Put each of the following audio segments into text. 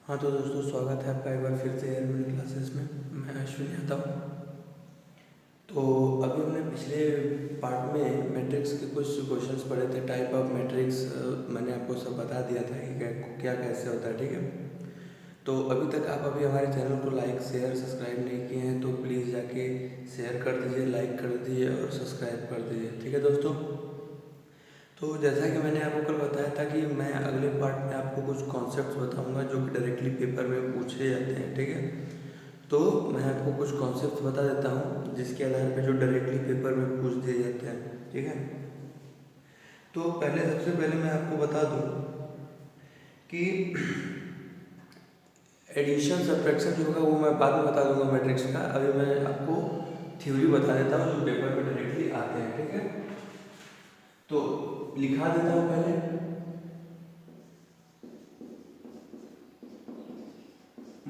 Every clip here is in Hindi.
हाँ तो दोस्तों, स्वागत है आपका एक बार फिर से एयरमेल क्लासेस में। मैं अश्विन यादव। तो अभी हमने पिछले पार्ट में मैट्रिक्स के कुछ क्वेश्चंस पढ़े थे, टाइप ऑफ मैट्रिक्स। मैंने आपको सब बता दिया था कि क्या कैसे होता है, ठीक है। तो अभी तक आप हमारे चैनल को लाइक शेयर सब्सक्राइब नहीं किए हैं तो प्लीज़ जाके शेयर कर दीजिए, लाइक कर दीजिए और सब्सक्राइब कर दीजिए, ठीक है दोस्तों। तो जैसा कि मैंने आपको कल बताया था कि मैं अगले पार्ट में आपको कुछ कॉन्सेप्ट्स बताऊंगा जो कि डायरेक्टली पेपर में पूछे जाते हैं, ठीक है। तो मैं आपको कुछ कॉन्सेप्ट्स बता देता हूँ जिसके आधार पर जो डायरेक्टली पेपर में पूछ दिए जाते हैं, ठीक है। तो सबसे पहले मैं आपको बता दूँ कि एडिशन सब्ट्रैक्शन जो होगा वो मैं बाद में बता दूंगा मैट्रिक्स का। अभी मैं आपको थ्योरी बता देता हूँ जो पेपर में डायरेक्टली आते हैं, ठीक है। तो लिखा देता हूँ पहले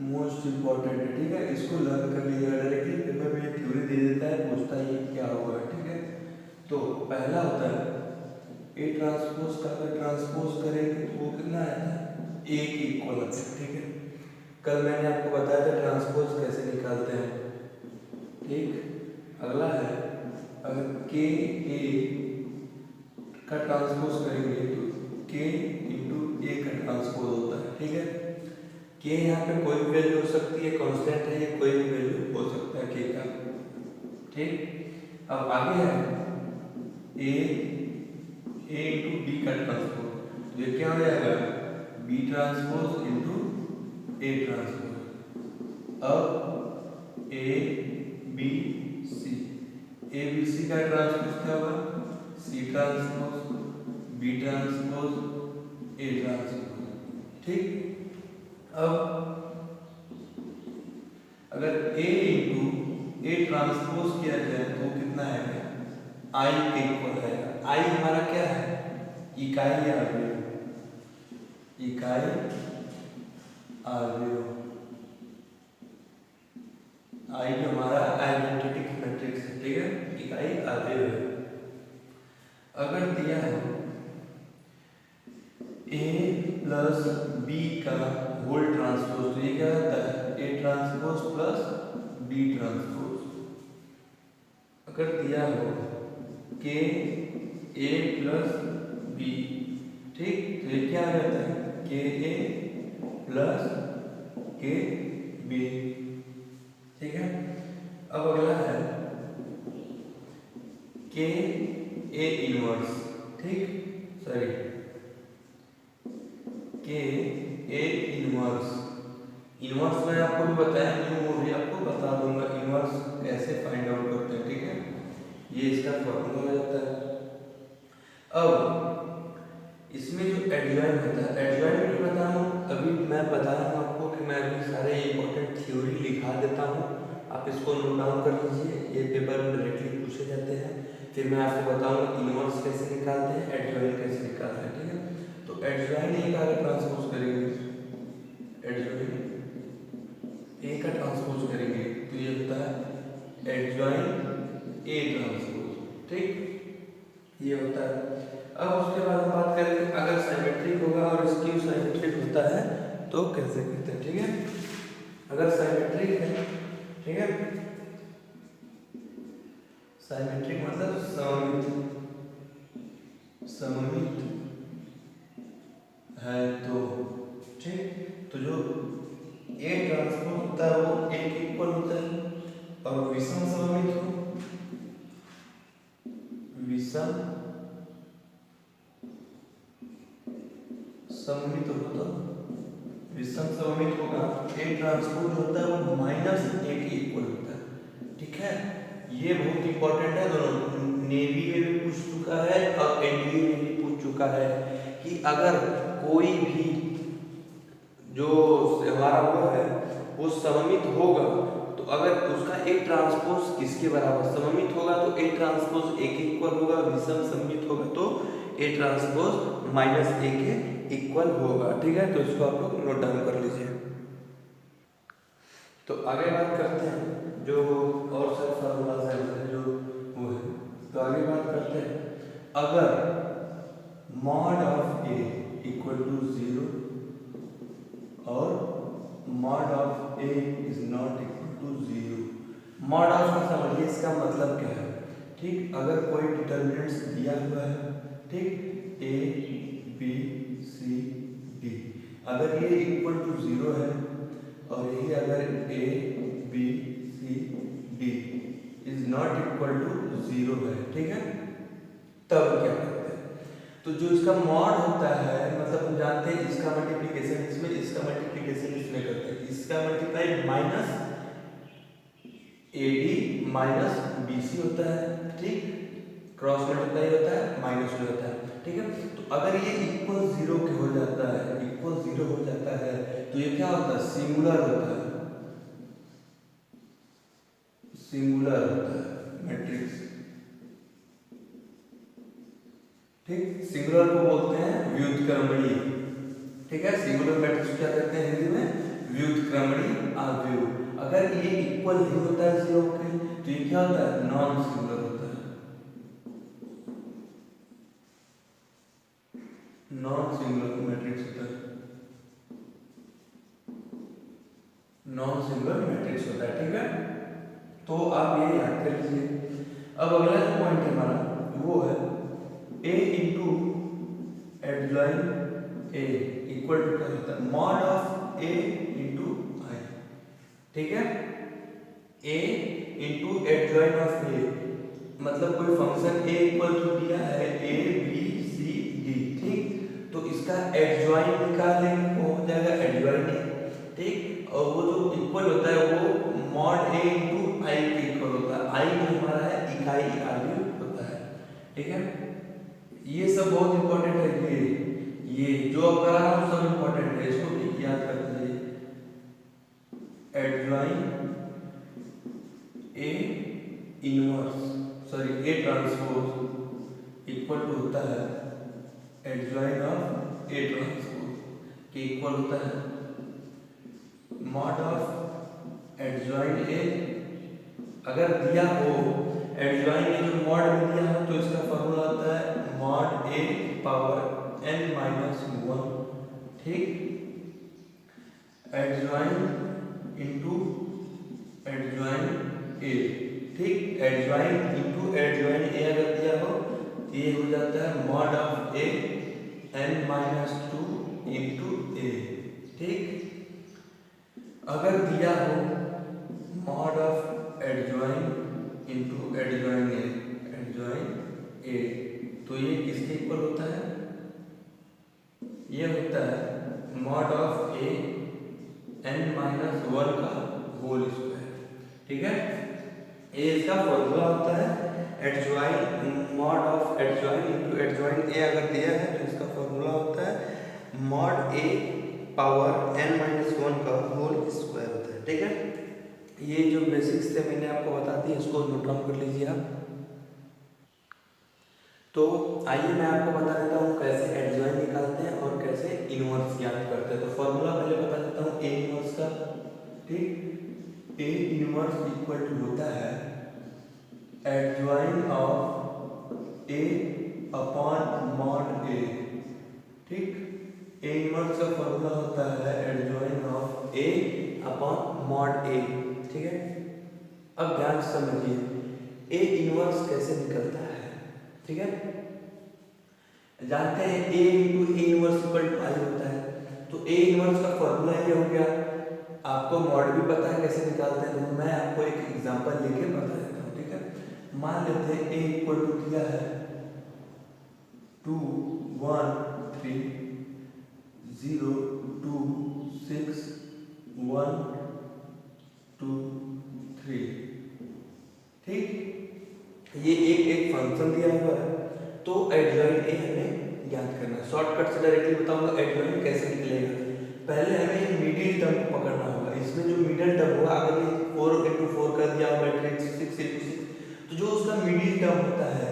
मोस्ट इम्पॉर्टेंट है, ठीक है। इसको लर्न कर लीजिएगा, डायरेक्टली पेपर में थ्योरी दे देता है, पूछता है क्या होगा, ठीक है। तो पहला होता है ए ट्रांसपोज का, अगर ट्रांसपोज करेंगे तो वो कितना आता है, ए की इक्वल आता है, ठीक है। कल मैंने आपको बताया था ट्रांसपोज कैसे निकालते हैं, ठीक। अगला है अगर के ए का ट्रांसपोज करेंगे तो के इंटू ए का ट्रांसपोज होता है, ठीक है। के यहाँ पे कोई भी वैल्यू हो सकती है, कांस्टेंट है, ये कोई भी वैल्यू हो सकता है के का, ठीक। अब आगे है ए इंटू बी का ट्रांसपोज, तो ये क्या हो जाएगा, B transpose into A transpose. अब A B C, A B सी का ट्रांसपोज क्या होगा, C transpose B transpose A transpose, ठीक। अब अगर ए इंटू ए ट्रांसपोज किया जाए तो कितना आएगा, आई के इक्वल आएगा। आई हमारा क्या है, इकाई आव्यूह, इकाई आव्यूह। आई जो हमारा आइडेंटिटी मैट्रिक्स है, ठीक है, इकाई आव्यूह है। अगर दिया है ए प्लस बी का होल ट्रांसपोज, तो ये क्या होता है, A transpose plus B transpose. अगर दिया हो के ए प्लस बी, ठीक, तो ये क्या आ जाता है, के ए प्लस के बी, ठीक है। अब अगला है के ए इनवर्स, ठीक, सॉरी के ए इनवर्स। इनवर्स मैं आपको भी बताया नहीं, वो भी आपको बता दूंगा इनवर्स कैसे फाइंड आउट करते हैं, ठीक है। ये इसका फॉर्मूला हो जाता है। अब इसमें जो एडजॉइन होता है, एडजॉइन नहीं बता रहा हूँ अभी, मैं बता रहा हूँ आपको कि मैं अभी सारे इंपॉर्टेंट थ्योरी लिखा देता हूँ, आप इसको नोट डाउन कर लीजिए, ये पेपर में डायरेक्टली पूछे जाते हैं। फिर मैं आपको बताऊंगा इनवर्स कैसे निकालते हैं, एडजॉइन कैसे निकालते हैं, ठीक है। तो एडजॉइन ए का ट्रांसपोज करेंगे, एडजॉइन ए का ट्रांसपोज करेंगे तो ये होता है एडजॉइन ए ट्रांसपोज, ठीक, ये होता है। अब उसके बाद हम बात करेंगे अगर सिमेट्रिक होगा और स्क्यू सिमेट्रिक होता है तो कैसे करते हैं, ठीक है। अगर सिमेट्रिक है, ठीक है, सिमेट्रिक मतलब सममित, सममित है तो, ठीक, तो जो ए ट्रांसपोज होता है वो ए के इक्वल होता है। और विषम सममित हो, विषम सममित हो तो विषम सममित होगा, ए ट्रांसपोज होता है वो माइनस ए के इक्वल होता है, ठीक है। ये बहुत इंपॉर्टेंट है, दोनों नेवी में भी पूछ चुका है और एनडीए में भी पूछ चुका है कि अगर कोई भी जो हमारा हुआ है वो सममित होगा तो अगर उसका ए ट्रांसपोज किसके बराबर सममित होगा तो ए ट्रांसपोज ए के इक्वल होगा, विषम सममित होगा तो ए ट्रांसपोज माइनस ए के इक्वल होगा, ठीक है। तो इसको आप लोग नोट डाउन कर लीजिए। तो आगे बात करते हैं जो और सारे फार्मूलाज हैं जो वो है, तो आगे बात करते हैं अगर mod of A equal to 0 और mod of A is not equal to 0। Mod of का समझिए इसका मतलब क्या है, ठीक। अगर कोई डिटर्मिनेंट्स दिया हुआ है, ठीक, ए बी सी डी, अगर ये इक्वल टू 0 है और यही अगर A B C D is not equal to 0 है, ठीक है, तब क्या करते हैं, तो जो इसका मॉड होता है, मतलब हम जानते हैं इसका मल्टीप्लिकेशन इसमें, इसका मल्टीप्लिकेशन इसमें करते हैं, इसका multiply minus A D minus B C होता है, ठीक, क्रॉस मल्टीप्लाई होता है, माइनस हो जाता है, ठीक है। तो अगर ये इक्वल 0 के हो जाता है, इक्वल 0 हो जाता है, तो ये क्या होता है, सिंगुलर होता है, सिंगुलर होता है मैट्रिक्स, ठीक। सिंगुलर को बोलते हैं व्युत्क्रमणीय, ठीक है। सिंगुलर मैट्रिक्स क्या कहते हैं हिंदी में, व्युत्क्रमणीय आव्यूह। अगर ये इक्वल नहीं होता है 0 के, तो ये क्या होता है, नॉन सिंगुलर होता है, नॉन सिंगुलर मैट्रिक्स होता है, नॉन सिंगुलर मैट्रिक्स होता है, ठीक है। तो आप ये याद कर लीजिए। अब अगला जो पॉइंट है हमारा वो है a into adjoint a equal to क्या होता है, mod of a into I, ठीक है। a into adjoint of a, मतलब कोई फंक्शन a इक्वल टू दिया है a b c d, ठीक, तो इसका एडजॉइन निकालेंगे, वो हो जाएगा एडजॉइन a, ठीक, और वो जो इक्वल होता है वो मॉड a इंटू आई के इक्वल होता है, आई जो हमारा है इकाई आव्यूह होता है, ठीक है। ये सब बहुत इंपॉर्टेंट है, ये जो अब करा रहा हूँ सब इंपॉर्टेंट है, इसको भी याद कर लीजिए। Adjoint A inverse, sorry A transpose equal to होता है एडजॉइन ऑफ ए ट्रांसपोज के इक्वल होता है मॉड ऑफ एडजॉइन ए। अगर दिया हो एडजॉइन ए जो मॉड में दिया हो, तो इसका फॉर्मूला होता है mod A power n minus 1, ठीक, एडजॉइन इंटू एडजॉइन ए, ठीक, एडजॉइन इंटू एडजॉइन ए अगर दिया हो, ये हो जाता है mod of A n minus 2 into A, ठीक। अगर दिया हो mod of adjoint into adjoint A, तो ये किसके इक्वल होता है, ये होता है mod of A n minus 1 का होल स्क्वायर, ठीक है। ये इसका फॉर्मूला होता है adjoint, mod of adjoint into adjoint A अगर दिया है तो इसका फॉर्मूला होता है mod A power n minus 1 का होल स्क्वायर होता है, ठीक है। ये जो बेसिक्स थे मैंने आपको बता दी, इसको नोट डाउन कर लीजिए आप। तो आइए मैं आपको बता देता हूँ कैसे एडजॉइन निकालते हैं और कैसे इनवर्स ज्ञात करते हैं। तो फॉर्मूला पहले बता देता हूँ ए इनवर्स का, ठीक। ए इनवर्स इक्वल टू होता है adjoint of A upon mod A, ठीक। ए इनवर्स का फॉर्मूला होता है adjoint of A upon mod A, ठीक है। अब ध्यान से समझिए ए इनवर्स कैसे निकलता है, ठीक है। जानते हैं A into A inverse equal to I होता है, तो ए इनवर्स का फॉर्मूला ये हो गया। आपको मॉड भी पता है कैसे निकालते हैं, तो मैं आपको एक एग्जांपल लेके बता देता हूँ, ठीक है। मान लेते हैं ए इक्वल टू दिया है 2 1 3 0 2 6 1 2 3, ठीक। ये एक फंक्शन दिया हुआ है, तो एडजॉइन ए हमें ज्ञात करना है। शॉर्टकट से डायरेक्टली बताऊंगा एडजॉइन कैसे निकलेगा। पहले हमें मिडिल टर्म को पकड़ना होगा। इसमें जो मिडिल टर्म होगा, अगर ये 4 into 4 कर दिया मैट्रिक्स 6 into 6, तो जो उसका मिडिल टर्म होता है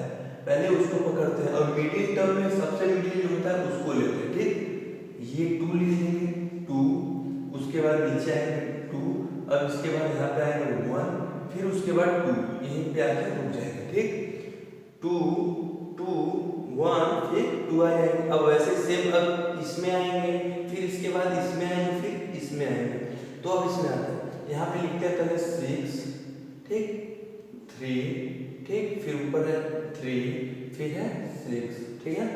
पहले उसको पकड़ते हैं, और मिडिल टर्म में सबसे मिडिल जो होता है उसको लेते हैं, ठीक। ये 2 ले लेंगे, 2, उसके बाद नीचे आएंगे 2, अब इसके बाद यहाँ पे आएंगे 1, फिर उसके बाद 2, यहीं पे आके रुक जाएंगे, ठीक। 2 2 1 फिर 2 आएंगे। अब वैसे सेम अब इसमें आएंगे, फिर इसके बाद इसमें आएंगे, फिर इसमें आएंगे। तो अब इसमें आते हैं, यहाँ पे लिखते हैं पहले 6, ठीक, 3, ठीक, फिर ऊपर है 3, फिर है 6, ठीक है।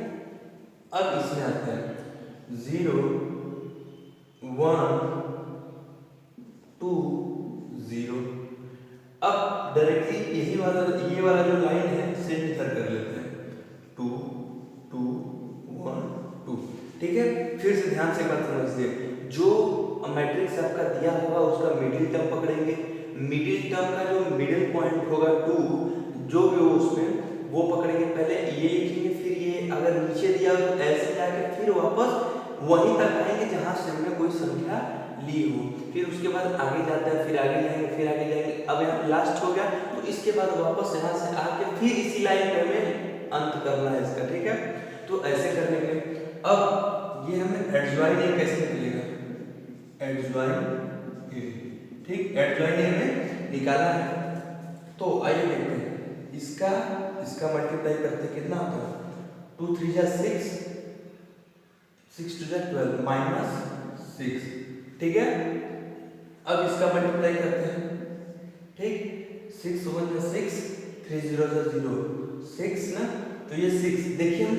अब इसमें आते हैं 0 1 2 0। अब डायरेक्टली ये वाला जो लाइन है सेम इधर कर लेते हैं, 2 2 1 2, ठीक है। फिर से ध्यान से बात समझिए, जो मैट्रिक्स आपका दिया होगा उसका मिडिल टर्म पकड़ेंगे, मिडिल टर्म का जो मिडिल पॉइंट होगा 2, जो भी हो उसमें वो पकड़ेंगे, पहले ये लिखेंगे, फिर ये अगर नीचे दिया हो तो ऐसे जाके फिर वापस वहीं तक आएंगे जहां से हमने कोई संख्या ली हो, फिर उसके बाद आगे जाता है, फिर आगे जाएंगे, फिर आगे जाएंगे। अब यहाँ लास्ट हो गया तो इसके बाद वापस यहाँ से आके फिर इसी लाइन पे हमें अंत करना है इसका, ठीक है। तो ऐसे करने के लिए अब ये हमें एडजॉइन ए कैसे निकलेगा, एडजॉइन ए, ठीक, एडजॉइन ए हमें निकालना है। तो आइए देखते हैं, इसका मल्टीप्लाई करते कितना होता है, 2 3 जा 6, 6 2 जा 12 माइनस 6, ठीक है। अब इसका मल्टीप्लाई करते हैं, ठीक, 6 1 जा 6, 3 0 जा 0, 6 ना, तो ये 6, देखिए हम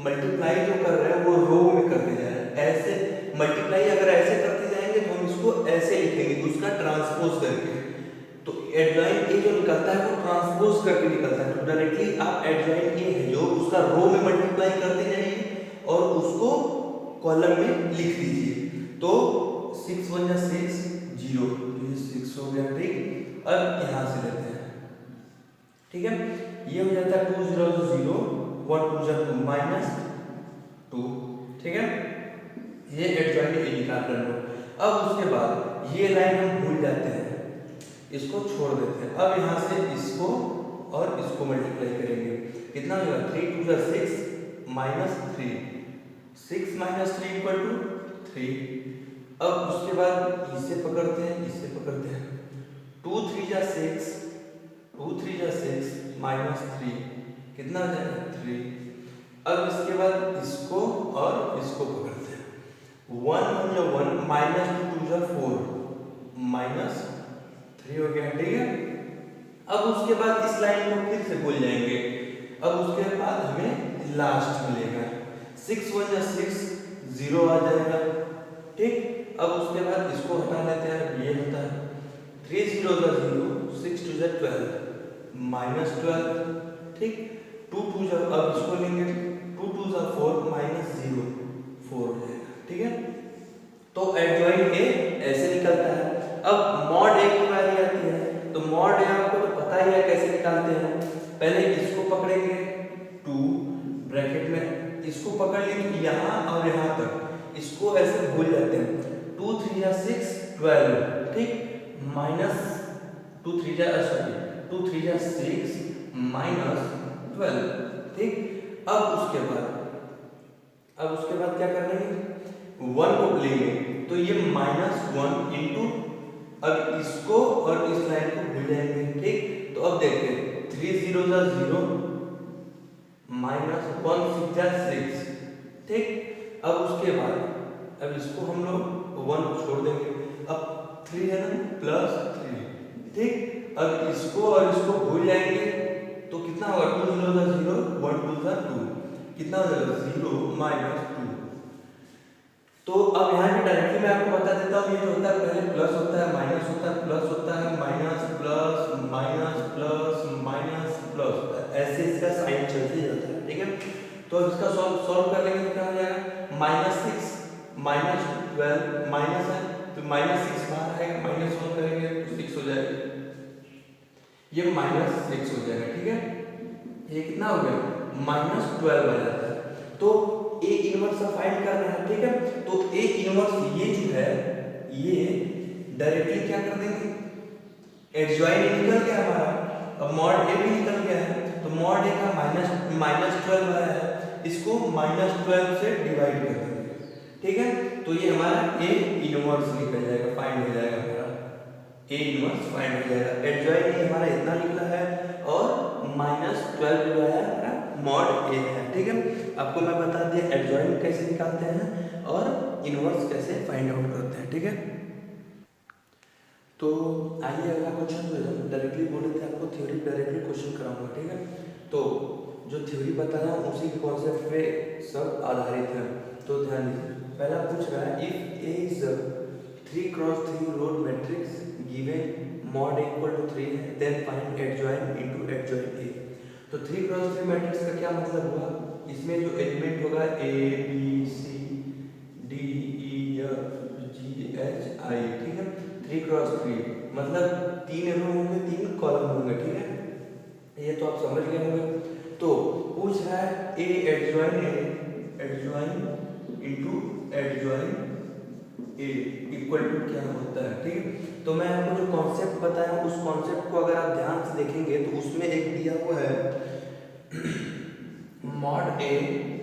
मल्टीप्लाई जो कर रहे हैं वो रो में करते जा रहे हैं, ऐसे मल्टीप्लाई अगर ऐसे करते जाएंगे तो हम इसको ऐसे लिखेंगे, उसका ट्रांसपोज करके। तो एडजॉइन ए जो निकलता है वो ट्रांसपोज करके निकलता है, तो डायरेक्टली आप एडजॉइन ए है जो उसका रो में मल्टीप्लाई करते जाइए और उसको कॉलम में लिख दीजिए। तो 6 1 जा 6 0, ये 6 हो गया, ठीक। अब यहाँ से लेते हैं, ठीक है, ये हो जाता है 2 0 0, 1 2 जा 2 माइनस 2, ठीक है। ये एडजॉइन ए निकाल रहे हो। अब उसके बाद ये लाइन हम भूल जाते हैं, इसको छोड़ देते हैं। अब यहाँ से इसको और इसको मल्टीप्लाई करेंगे, कितना होगा, 3 2 जा 6 माइनस 3, 6 माइनस 3 इक्वल टू 3। अब उसके बाद इसे पकड़ते हैं, इसे पकड़ते हैं, 2 3 जा 6, 2 3 जा 6 माइनस 3, कितना हो जाएगा 3। अब इसके बाद इसको और इसको पकड़ते हैं, 1 1 जा 1 माइनस 2 जा 4 माइनस 3 हो गया, ठीक है। अब उसके बाद इस लाइन को फिर से भूल जाएंगे। अब उसके बाद हमें लास्ट मिलेगा, 6 1 जा 6 0 आ जाएगा, ठीक। अब उसके बाद इसको हटा लेते हैं, ये होता है 3 0 जा 0, 6 2 जा 12 माइनस 12, ठीक। 2 2 जा, अब इसको लेंगे, 2 2 जा 4 माइनस 0 4 हो जाएगा, ठीक है। तो एडजॉइन ए ऐसे निकलता है। अब मॉड ए की बारी आती है, तो मॉड ए आपको तो पता ही है कैसे निकालते हैं, पहले इसको पकड़ेंगे 2 ब्रैकेट में, इसको पकड़ लेंगे यहाँ और यहाँ तक, इसको ऐसे भूल जाते हैं, 2 3 जा 6 12, ठीक, माइनस 2 3 जा 6 माइनस 12, ठीक। अब उसके बाद क्या करेंगे, 1 को लेंगे, तो ये -1 इंटू, अब इसको और इस लाइन को भूल जाएंगे, ठीक। तो अब देखते हैं, 3 0 जा 0 माइनस 1 6 जा 6, ठीक। अब उसके बाद अब इसको हम लोग 1 छोड़ देंगे, अब 3 है ना प्लस 3, ठीक। अब इसको और इसको भूल जाएंगे तो कितना होगा, 2 0 जा 0 1 2 जा 2, कितना हो जाएगा 0 माइनस 2। तो अब यहाँ पे डायरेक्टली मैं आपको बता देता हूँ, ये जो होता है पहले प्लस होता है, माइनस होता है, प्लस होता है, minus plus minus plus minus plus, ऐसे इसका साइन चलते जाता है, ठीक है। तो अब इसका सॉल्व कर लेंगे तो क्या हो जाएगा, -6 माइनस 12 माइनस है तो -6 बाहर आएगा, -1 करेंगे तो 6 हो जाएगा, ये -6 हो जाएगा, ठीक है। ये कितना हो गया, -12 आ जाता है। तो ए इनवर्स फाइंड करना है, ठीक है। तो ए इनवर्स ये जो है ये डायरेक्टली क्या कर देंगे, एडजॉइन ए निकल गया हमारा, अब मॉड ए भी निकल गया है, तो मॉड ए का -12 आया है, इसको -12 से डिवाइड कर देंगे, ठीक है। तो ये हमारा ए इनवर्स निकल जाएगा, फाइंड हो जाएगा हमारा ए इनवर्स फाइंड हो जाएगा। एडजॉइन ए हमारा इतना निकला है और -12 जो है हमारा मॉड ए है, ठीक है। आपको मैं बता दिया एडजॉइन कैसे निकालते हैं और इनवर्स कैसे फाइंड आउट करते हैं, ठीक है। तो आइए अगला क्वेश्चन जो है डायरेक्टली बोले थे आपको थ्योरी डायरेक्टली क्वेश्चन कराऊंगा, ठीक है। तो जो थ्योरी बताया उसी के कॉन्सेप्ट पे सब आधारित है, तो ध्यान दीजिए। पहला पूछ रहा है if A is 3x3 road matrix given mod equal to 3 है then find adjoint into adjoint A. तो 3x3 मैट्रिक्स का क्या मतलब हुआ, इसमें जो एलिमेंट होगा A B C D E F G H I, ठीक है। 3x3 मतलब 3 रो होंगे 3 कॉलम होंगे, ठीक है, ये तो आप समझ गए होंगे। तो पूछ रहा है A adjoint into adjoint A equal to क्या होता है, ठीक है। तो मैं आपको जो कॉन्सेप्ट बताया उस कॉन्सेप्ट को अगर आप ध्यान से देखेंगे तो उसमें एक दिया हुआ है मॉड ए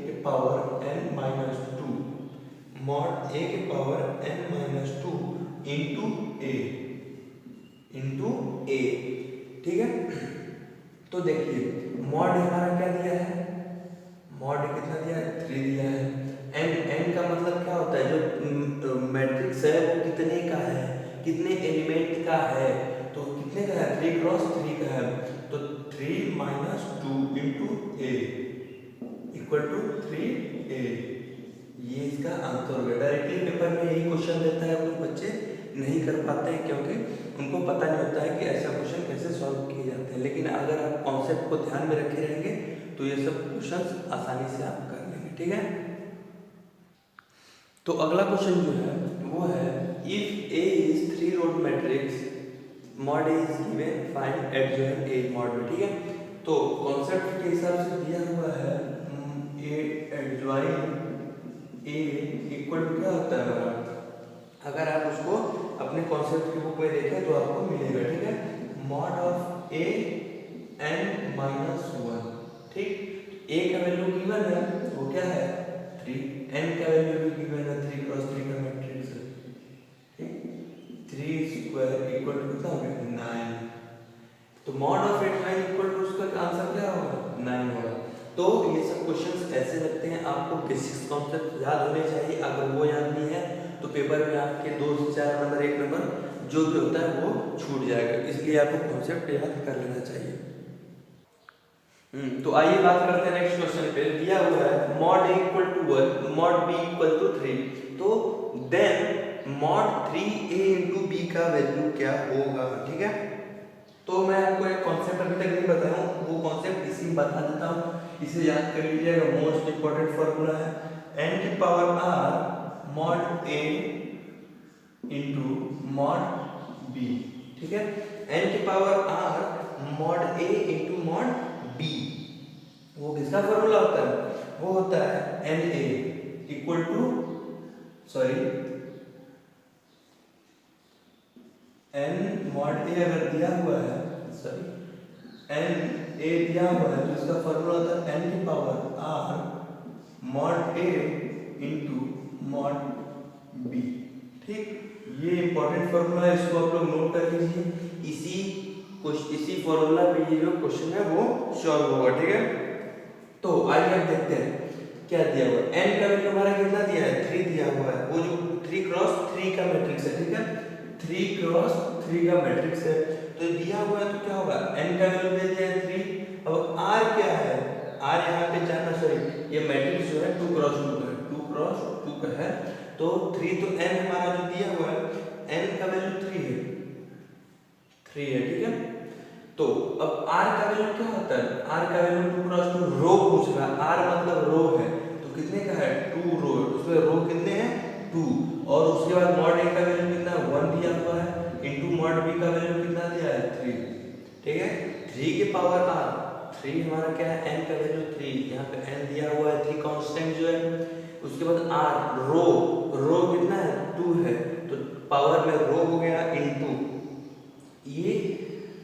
के पावर n माइनस 2, मॉड ए के power n minus 2 into A, ठीक है। तो देखिए मॉड हमारा क्या दिया है, मॉड कितना दिया है 3 दिया है। n का मतलब क्या होता है, जो मैट्रिक्स है वो कितने का है, कितने एलिमेंट का है, तो कितने का है 3x3 का है, तो 3 minus 2 into A equal to 3a, ये इसका आंसर हो गया। डायरेक्टली पेपर में यही क्वेश्चन देता है, कुछ बच्चे नहीं कर पाते हैं क्योंकि उनको पता नहीं होता है कि ऐसा क्वेश्चन कैसे सॉल्व किए जाते हैं, लेकिन अगर आप कॉन्सेप्ट को ध्यान में रखे रहेंगे तो ये सब क्वेश्चन आसानी से आप कर लेंगे, ठीक है। तो अगला क्वेश्चन जो है वो है if A is 3 road matrix mod A is given find adjoin A mod में, ठीक है। तो कॉन्सेप्ट के हिसाब से दिया हुआ है A adjoin A equal to क्या होता है हमारा, अगर आप उसको अपने कॉन्सेप्ट की बुक में देखें तो आपको मिलेगा, ठीक है, mod of A n minus 1, ठीक। ए का वैल्यू गिवन है वो क्या है 3, n का वैल्यू भी गिवन है 3x3 का मैट्रिक्स है, ठीक। 3 स्क्वायर इक्वल टू कितना होगा 9, तो mod of adjoint equal to उसका आंसर क्या होगा 9 होगा। तो ये सब क्वेश्चंस ऐसे लगते हैं, आपको बेसिक्स कॉन्सेप्ट याद होने चाहिए, अगर वो याद नहीं है तो पेपर में आपके 2 से 4 नंबर 1 नंबर जो भी होता है वो छूट जाएगा, इसलिए आपको कॉन्सेप्ट याद कर लेना चाहिए। तो आइए बात करते हैं नेक्स्ट क्वेश्चन पे। दिया हुआ है mod A equal to 1 mod B equal to 3, तो then mod 3a into B का वैल्यू क्या होगा, ठीक है। तो मैं आपको एक कॉन्सेप्ट अभी तक नहीं बताया हूँ, वो कॉन्सेप्ट इसी में बता देता हूँ, इसे याद कर लीजिएगा। मोस्ट इंपॉर्टेंट फॉर्मूला है n की power r mod a into mod b, ठीक है। n की power r mod a into mod b, वो किसका फॉर्मूला होता है, वो होता है na equal to n mod a अगर दिया हुआ है n a दिया हुआ है तो इसका फॉर्मूला होता है n की power r mod a into mod b, ठीक। ये इंपॉर्टेंट फॉर्मूला है, इसको आप लोग नोट कर लीजिए। इसी फॉर्मूला पे ये जो क्वेश्चन है वो सॉल्व होगा, ठीक है। तो आइए अब देखते हैं क्या दिया हुआ है। n का वैल्यू हमारा कितना दिया है 3 दिया हुआ है, वो जो 3x3 का मैट्रिक्स है, ठीक है, 3x3 का मैट्रिक्स है, तो दिया हुआ है तो क्या होगा n का वैल्यू दे दिया है 3। अब r क्या है, r यहाँ पे जानना, सॉरी ये मैट्रिक्स जो है 2x2 का है, 2x2 का है, तो 3 तो n हमारा जो दिया हुआ है n का वैल्यू 3 है, ठीक है। तो अब r का वैल्यू क्या होता है, r का वैल्यू 2x2 रो पूछ रहा है, r मतलब रो है, तो कितने का है 2 रो, उसमें रो कितने हैं 2, और उसके बाद मॉड a का वैल्यू कितना 1 दिया हुआ है इंटू मॉड b का वैल्यू कितना दिया है 3, ठीक है। 3 के पावर r, 3 हमारा क्या है n का वैल्यू 3, यहाँ पे n दिया हुआ है 3 कांस्टेंट जो है, उसके बाद r रो कितना है 2 है, तो पावर में रो हो गया इंटू ये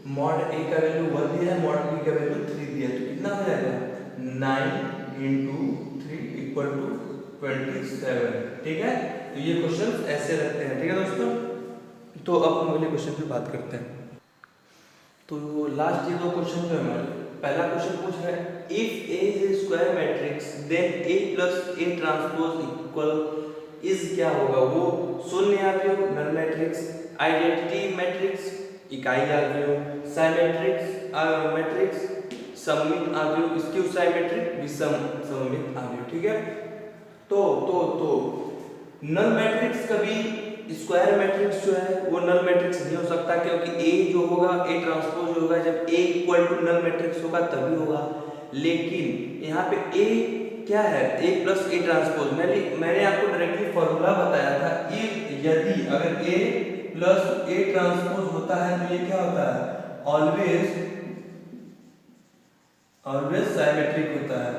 मॉड a का वैल्यू 1 दिया है, मॉड b का वैल्यू 3 दिया है, तो कितना हो जाएगा 9 इंटू 3 इक्वल टू 27, ठीक है। तो ये क्वेश्चन ऐसे रहते हैं, ठीक है दोस्तों। तो अब हम अगले क्वेश्चन पे बात करते हैं। तो लास्ट ये 2 क्वेश्चन जो है हमारे, पहला क्वेश्चन पूछ रहा है if A is a square matrix then A plus A transpose equal is क्या होगा, वो शून्य या फिर नल मैट्रिक्स, आइडेंटिटी मैट्रिक्स इकाई आव्यूह, साइमेट्रिक्स मैट्रिक्स सममित आव्यूह, स्क्यू साइमेट्रिक विषम सममित आव्यूह। ठीक है, तो नल मैट्रिक्स कभी स्क्वायर मैट्रिक्स जो है वो नल मैट्रिक्स नहीं हो सकता, क्योंकि ए जो होगा ए ट्रांसपोज होगा जब ए इक्वल टू नल मैट्रिक्स होगा तभी होगा। लेकिन यहाँ पे ए क्या है, ए प्लस ए ट्रांसपोज, मैंने आपको डायरेक्टली फॉर्मूला बताया था, यदि अगर ए प्लस ए ट्रांसपोज होता है तो ये क्या होता है, ऑलवेज साइमेट्रिक होता है।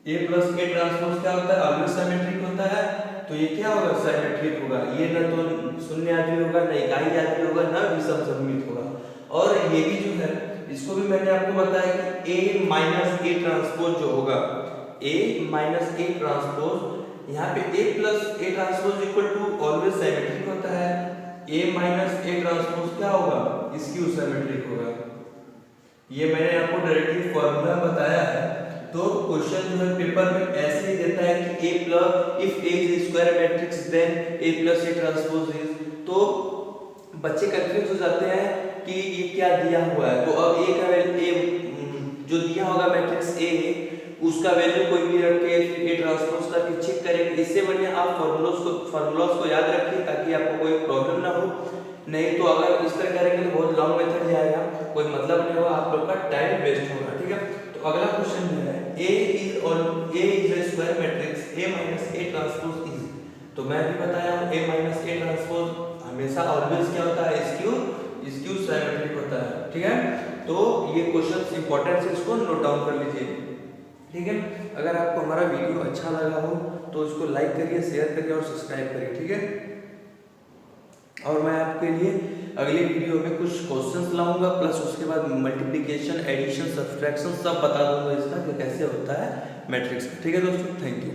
ए प्लस ए ट्रांसपोज क्या होता है, ऑलवेज साइमेट्रिक होता है, तो ये क्या होगा, साइमेट्रिक होगा। ये न तो शून्य आदमी होगा, न इकाई आदमी होगा, न विषम सममित होगा। और ये भी जो है इसको भी मैंने आपको बताया कि ए माइनस ए ट्रांसपोज जो होगा, ए माइनस ए ट्रांसपोज, यहाँ पे A plus A transpose equal to always symmetric होता है, ए माइनस ए ट्रांसपोज क्या होगा, स्क्यू साइमेट्रिक होगा। ये मैंने आपको डायरेक्टली फॉर्मूला बताया है। तो क्वेश्चन जो है पेपर में ऐसे ही देता है कि A plus if A is square matrix then A plus A transpose is, तो बच्चे कंफ्यूज हो जाते हैं कि ये क्या दिया हुआ है। तो अब ए का वैल्यू जो दिया होगा मैट्रिक्स ए उसका वैल्यू कोई भी रख के ए ट्रांसपोज का चेक करेंगे। इससे बढ़िया आप फॉर्मूलास को याद रखिए ताकि आपको कोई प्रॉब्लम ना हो। नहीं तो अगर इस तरह करेंगे तो बहुत लॉन्ग मेथड जाएगा, कोई मतलब नहीं होगा, आप लोग का टाइम वेस्ट होगा। ठीक है, तो अगला क्वेश्चन जो है A is a square matrix a minus a transpose is, तो मैं भी बताया हूं a माइनस a ट्रांसपोज हमेशा ऑलवेज क्या होता है, स्क्यू साइमेट्रिक होता है। ठीक है, तो ये क्वेश्चंस इंपॉर्टेंट है, इसको नोट डाउन कर लीजिए। ठीक है, अगर आपको हमारा वीडियो अच्छा लगा हो तो इसको लाइक करिए, शेयर करिए और सब्सक्राइब करिए। ठीक है, और मैं आपके लिए अगली वीडियो में कुछ क्वेश्चंस लाऊंगा, प्लस उसके बाद मल्टीप्लिकेशन, एडिशन, सब्सट्रैक्शन सब बता दूंगा इसका कि कैसे होता है मैट्रिक्स। ठीक है दोस्तों, थैंक यू।